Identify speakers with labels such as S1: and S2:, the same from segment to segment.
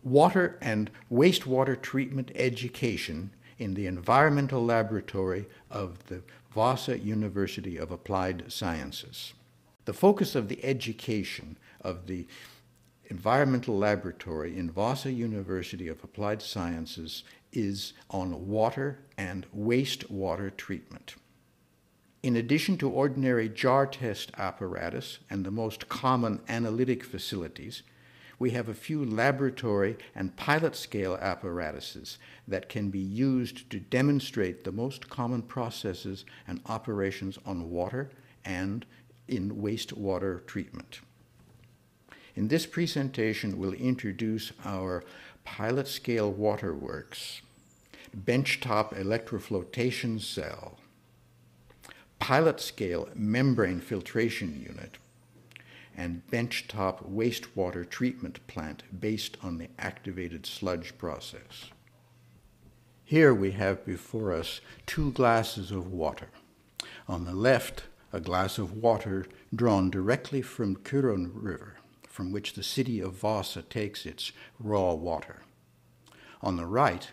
S1: Water and wastewater treatment education in the environmental laboratory of the Vaasan University of Applied Sciences. The focus of the education of the environmental laboratory in Vaasan University of Applied Sciences is on water and wastewater treatment. In addition to ordinary jar test apparatus and the most common analytic facilities, we have a few laboratory and pilot-scale apparatuses that can be used to demonstrate the most common processes and operations on water and in wastewater treatment. In this presentation, we'll introduce our pilot-scale waterworks, benchtop electroflotation cell, pilot-scale membrane filtration unit, and benchtop wastewater treatment plant based on the activated sludge process. Here we have before us 2 glasses of water. On the left, a glass of water drawn directly from Kyrönjoen River, from which the city of Vaasa takes its raw water. On the right,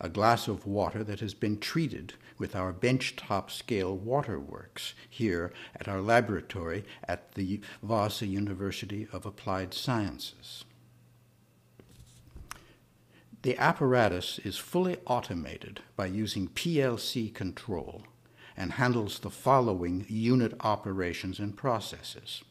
S1: a glass of water that has been treated with our benchtop scale waterworks here at our laboratory at the Vaasan University of Applied Sciences. The apparatus is fully automated by using PLC control and handles the following unit operations and processes.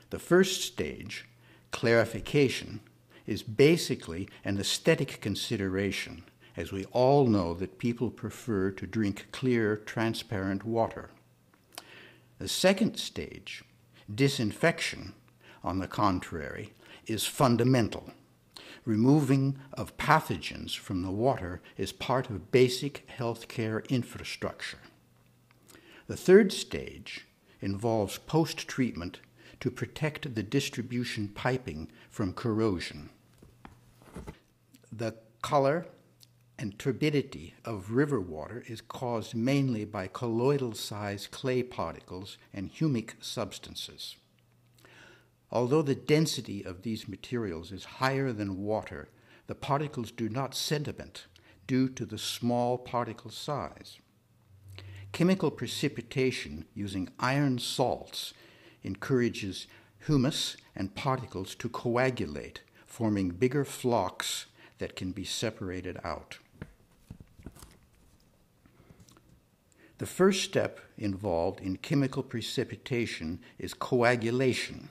S1: The first stage, clarification, is basically an aesthetic consideration, as we all know that people prefer to drink clear, transparent water. The second stage, disinfection, on the contrary, is fundamental. Removing of pathogens from the water is part of basic healthcare infrastructure. The third stage involves post-treatment to protect the distribution piping from corrosion. The color and turbidity of river water is caused mainly by colloidal-sized clay particles and humic substances. Although the density of these materials is higher than water, the particles do not sediment due to the small particle size. Chemical precipitation using iron salts encourages humus and particles to coagulate, forming bigger flocks that can be separated out. The first step involved in chemical precipitation is coagulation,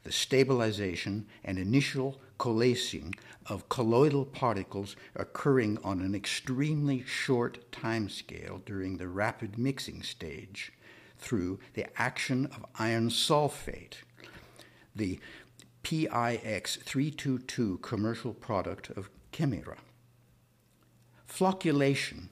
S1: the stabilization and initial coalescing of colloidal particles occurring on an extremely short time scale during the rapid mixing stage through the action of iron sulfate, the PIX 322 commercial product of Kemira. Flocculation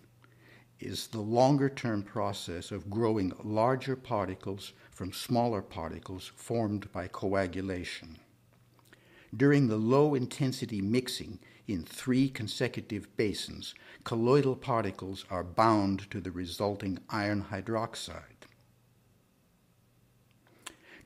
S1: is the longer-term process of growing larger particles from smaller particles formed by coagulation. During the low-intensity mixing in 3 consecutive basins, colloidal particles are bound to the resulting iron hydroxide.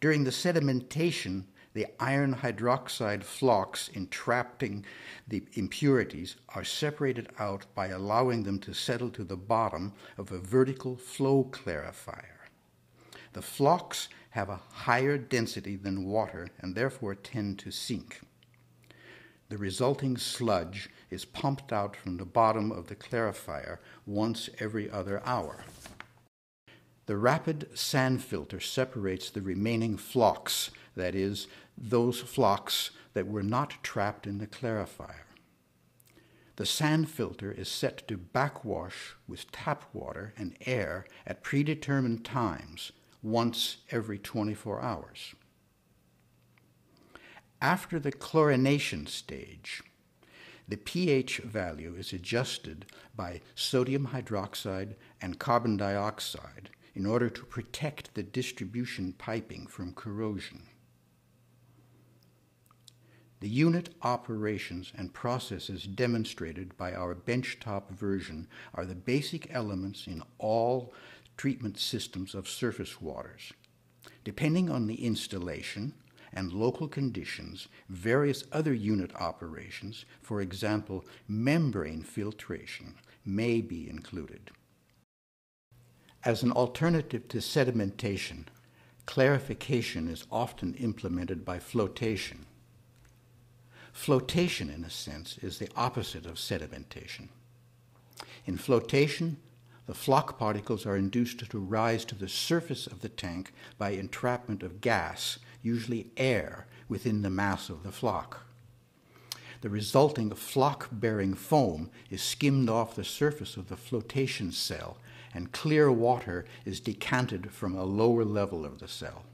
S1: During the sedimentation, the iron hydroxide flocks entrapping the impurities are separated out by allowing them to settle to the bottom of a vertical flow clarifier. The flocks have a higher density than water and therefore tend to sink. The resulting sludge is pumped out from the bottom of the clarifier once every other hour. The rapid sand filter separates the remaining flocks, that is, those flocks that were not trapped in the clarifier. The sand filter is set to backwash with tap water and air at predetermined times, once every 24 hours. After the chlorination stage, the pH value is adjusted by sodium hydroxide and carbon dioxide in order to protect the distribution piping from corrosion. The unit operations and processes demonstrated by our benchtop version are the basic elements in all treatment systems of surface waters. Depending on the installation, and local conditions, various other unit operations, for example, membrane filtration, may be included. As an alternative to sedimentation, clarification is often implemented by flotation. Flotation, in a sense, is the opposite of sedimentation. In flotation, the floc particles are induced to rise to the surface of the tank by entrapment of gas, usually air, within the mass of the floc. The resulting floc-bearing foam is skimmed off the surface of the flotation cell, and clear water is decanted from a lower level of the cell.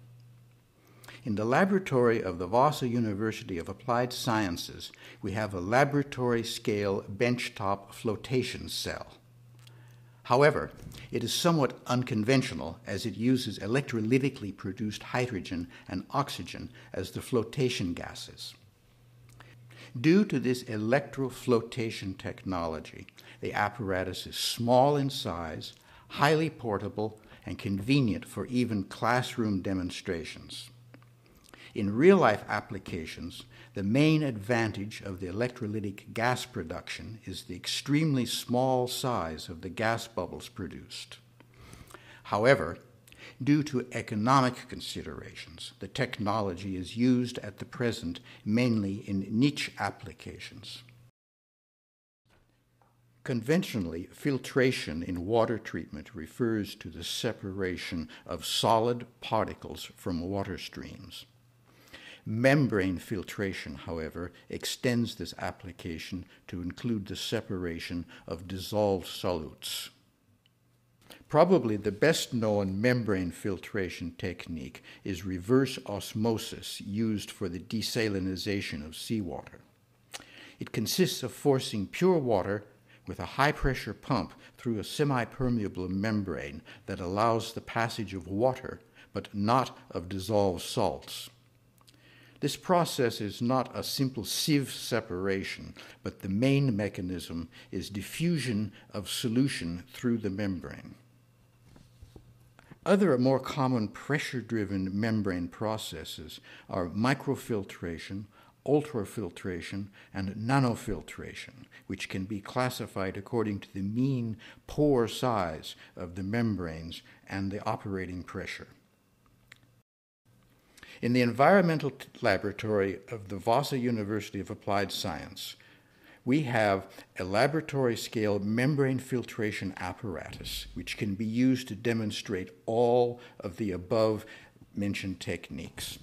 S1: In the laboratory of the Vaasan University of Applied Sciences, we have a laboratory-scale benchtop flotation cell. However, it is somewhat unconventional as it uses electrolytically produced hydrogen and oxygen as the flotation gases. Due to this electroflotation technology, the apparatus is small in size, highly portable, and convenient for even classroom demonstrations. In real-life applications, the main advantage of the electrolytic gas production is the extremely small size of the gas bubbles produced. However, due to economic considerations, the technology is used at the present mainly in niche applications. Conventionally, filtration in water treatment refers to the separation of solid particles from water streams. Membrane filtration, however, extends this application to include the separation of dissolved solutes. Probably the best-known membrane filtration technique is reverse osmosis used for the desalinization of seawater. It consists of forcing pure water with a high-pressure pump through a semi-permeable membrane that allows the passage of water, but not of dissolved salts. This process is not a simple sieve separation, but the main mechanism is diffusion of solution through the membrane. Other more common pressure-driven membrane processes are microfiltration, ultrafiltration, and nanofiltration, which can be classified according to the mean pore size of the membranes and the operating pressure. In the environmental laboratory of the Vaasan University of Applied Science, we have a laboratory-scale membrane filtration apparatus, which can be used to demonstrate all of the above-mentioned techniques.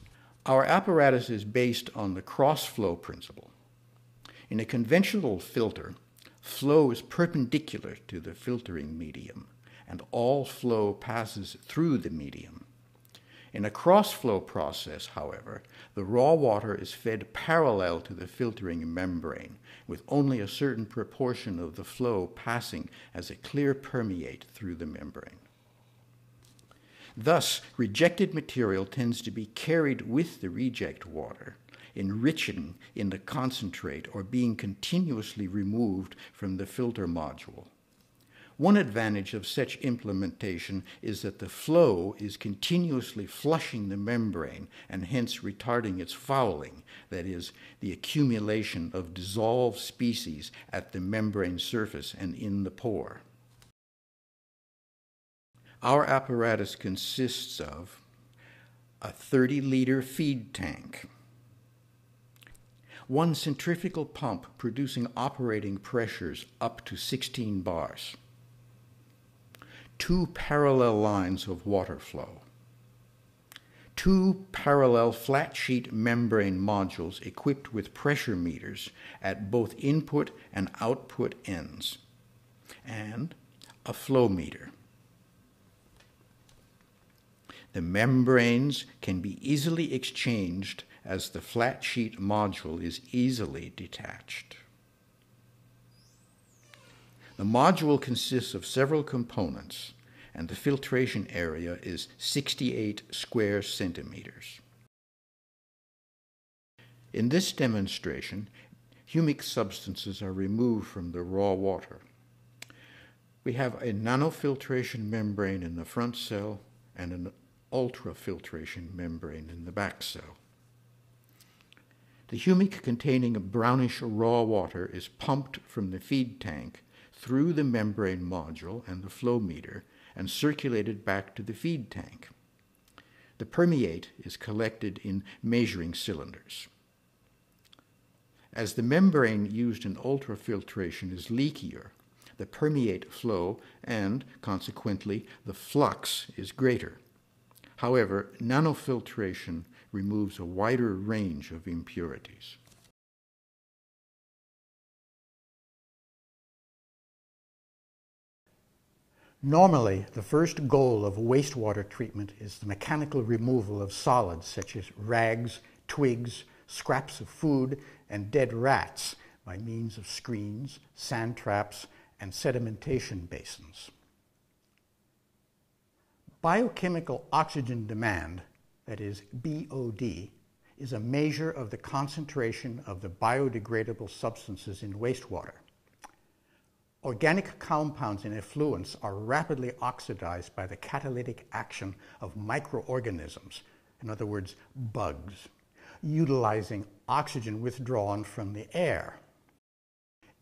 S1: Our apparatus is based on the cross-flow principle. In a conventional filter, flow is perpendicular to the filtering medium, and all flow passes through the medium. In a cross-flow process, however, the raw water is fed parallel to the filtering membrane, with only a certain proportion of the flow passing as a clear permeate through the membrane. Thus, rejected material tends to be carried with the reject water, enriching in the concentrate or being continuously removed from the filter module. One advantage of such implementation is that the flow is continuously flushing the membrane and hence retarding its fouling, that is, the accumulation of dissolved species at the membrane surface and in the pore. Our apparatus consists of a 30-liter feed tank, one centrifugal pump producing operating pressures up to 16 bars, 2 parallel lines of water flow, 2 parallel flat sheet membrane modules equipped with pressure meters at both input and output ends, and a flow meter. The membranes can be easily exchanged as the flat sheet module is easily detached. The module consists of several components, and the filtration area is 68 square centimeters. In this demonstration, humic substances are removed from the raw water. We have a nanofiltration membrane in the front cell and an ultrafiltration membrane in the back cell. The humic containing brownish raw water is pumped from the feed tank through the membrane module and the flow meter and circulated back to the feed tank. The permeate is collected in measuring cylinders. As the membrane used in ultrafiltration is leakier, the permeate flow and, consequently, the flux is greater. However, nanofiltration removes a wider range of impurities. Normally, the first goal of wastewater treatment is the mechanical removal of solids such as rags, twigs, scraps of food, and dead rats by means of screens, sand traps, and sedimentation basins. Biochemical oxygen demand, that is BOD, is a measure of the concentration of the biodegradable substances in wastewater. Organic compounds in effluents are rapidly oxidized by the catalytic action of microorganisms, in other words, bugs, utilizing oxygen withdrawn from the air.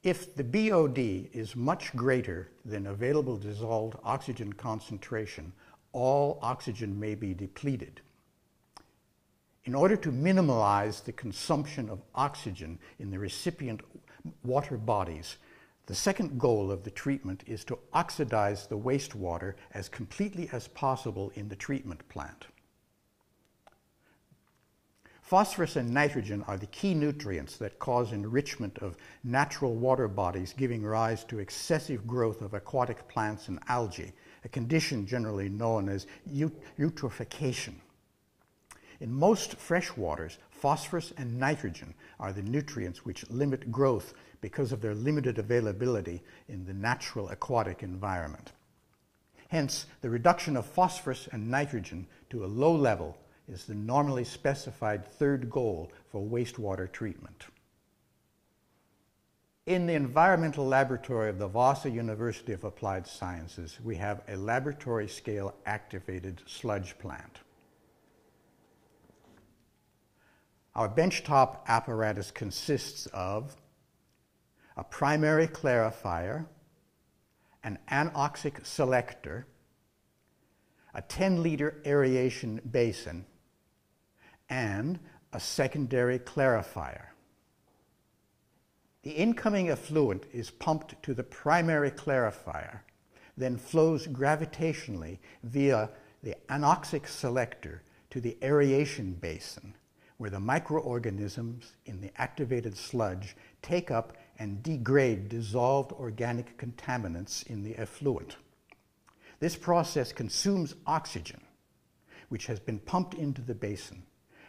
S1: If the BOD is much greater than available dissolved oxygen concentration, all oxygen may be depleted. In order to minimize the consumption of oxygen in the recipient water bodies, the second goal of the treatment is to oxidize the wastewater as completely as possible in the treatment plant. Phosphorus and nitrogen are the key nutrients that cause enrichment of natural water bodies, giving rise to excessive growth of aquatic plants and algae, a condition generally known as eutrophication. In most freshwaters, phosphorus and nitrogen are the nutrients which limit growth because of their limited availability in the natural aquatic environment. Hence, the reduction of phosphorus and nitrogen to a low level is the normally specified third goal for wastewater treatment. In the environmental laboratory of the Vaasan University of Applied Sciences, we have a laboratory-scale activated sludge plant. Our benchtop apparatus consists of a primary clarifier, an anoxic selector, a 10-liter aeration basin, and a secondary clarifier. The incoming effluent is pumped to the primary clarifier, then flows gravitationally via the anoxic selector to the aeration basin, where the microorganisms in the activated sludge take up and degrade dissolved organic contaminants in the effluent. This process consumes oxygen, which has been pumped into the basin,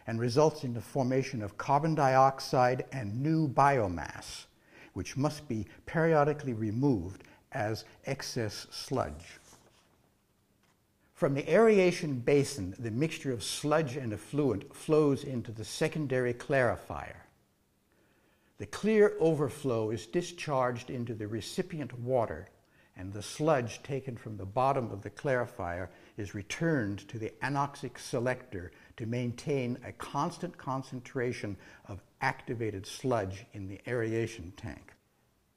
S1: and results in the formation of carbon dioxide and new biomass, which must be periodically removed as excess sludge. From the aeration basin, the mixture of sludge and effluent flows into the secondary clarifier. The clear overflow is discharged into the recipient water, and the sludge taken from the bottom of the clarifier is returned to the anoxic selector to maintain a constant concentration of activated sludge in the aeration tank.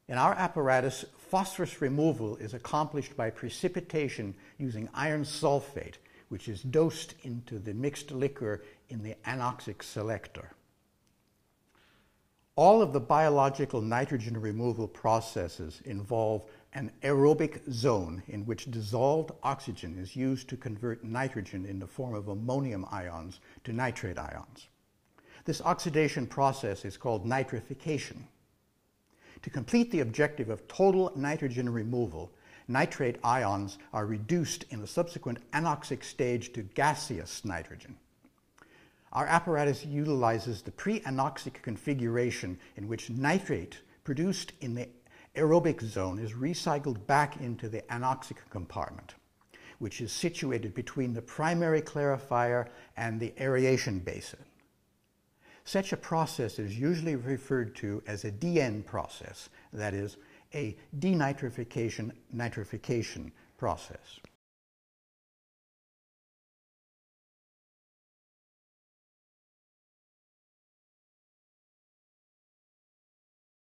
S1: In our apparatus, phosphorus removal is accomplished by precipitation using iron sulfate, which is dosed into the mixed liquor in the anoxic selector. All of the biological nitrogen removal processes involve an aerobic zone in which dissolved oxygen is used to convert nitrogen in the form of ammonium ions to nitrate ions. This oxidation process is called nitrification. To complete the objective of total nitrogen removal, nitrate ions are reduced in the subsequent anoxic stage to gaseous nitrogen. Our apparatus utilizes the pre-anoxic configuration in which nitrate produced in the aerobic zone is recycled back into the anoxic compartment, which is situated between the primary clarifier and the aeration basin. Such a process is usually referred to as a DN process, that is, a denitrification-nitrification process.